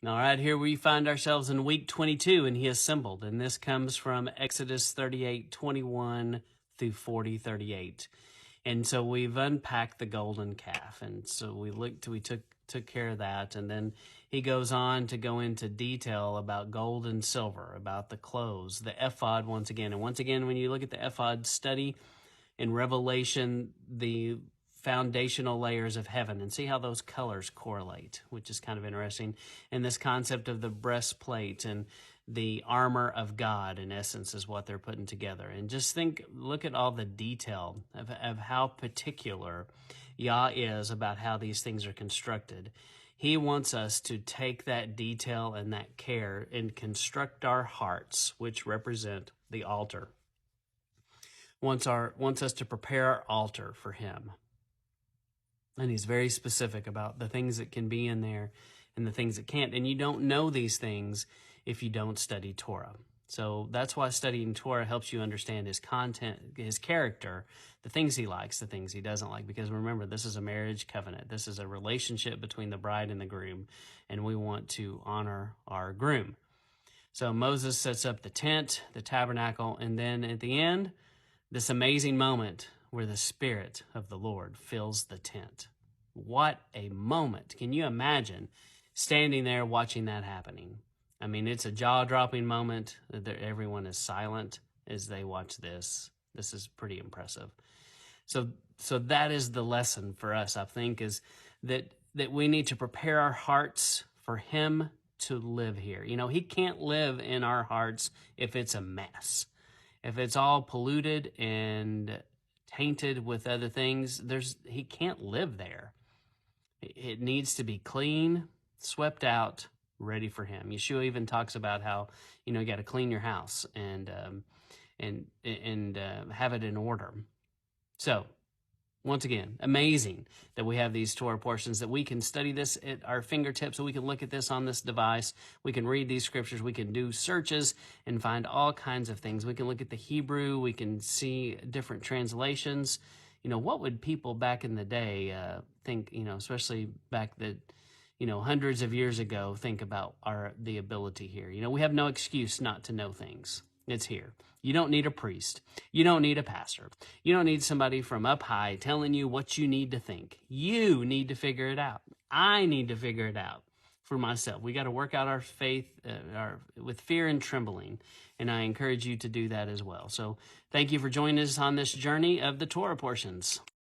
All right, here we find ourselves in week 22, and he assembled. And this comes from Exodus 38:21 through 40:38. And so we've unpacked the golden calf. And so we took care of that. And then he goes on to go into detail about gold and silver, about the clothes, the ephod once again. And once again, when you look at the ephod study in Revelation, the foundational layers of heaven, and see how those colors correlate, which is kind of interesting. And this concept of the breastplate and the armor of God, in essence, is what they're putting together. And just look at all the detail of how particular Yah is about how these things are constructed. He wants us to take that detail and that care and construct our hearts, which represent the altar. Wants us to prepare our altar for him. And he's very specific about the things that can be in there and the things that can't. And you don't know these things if you don't study Torah. So that's why studying Torah helps you understand his content, his character, the things he likes, the things he doesn't like. Because remember, this is a marriage covenant. This is a relationship between the bride and the groom. And we want to honor our groom. So Moses sets up the tent, the tabernacle, and then at the end, this amazing moment where the Spirit of the Lord fills the tent. What a moment. Can you imagine standing there watching that happening? I mean, it's a jaw-dropping moment. Everyone is silent as they watch this. This is pretty impressive. So that is the lesson for us, I think, is that we need to prepare our hearts for him to live here. You know, he can't live in our hearts if it's a mess. If it's all polluted and tainted with other things, he can't live there. It needs to be clean, swept out, ready for him. Yeshua even talks about how, you got to clean your house and have it in order. So, once again, amazing that we have these Torah portions, that we can study this at our fingertips, so we can look at this on this device. We can read these scriptures. We can do searches and find all kinds of things. We can look at the Hebrew. We can see different translations. What would people back in the day think, especially back hundreds of years ago, think about the ability here. We have no excuse not to know things. It's here. You don't need a priest. You don't need a pastor. You don't need somebody from up high telling you what you need to think. You need to figure it out. I need to figure it out for myself. We got to work out our faith with fear and trembling, and I encourage you to do that as well. So thank you for joining us on this journey of the Torah portions.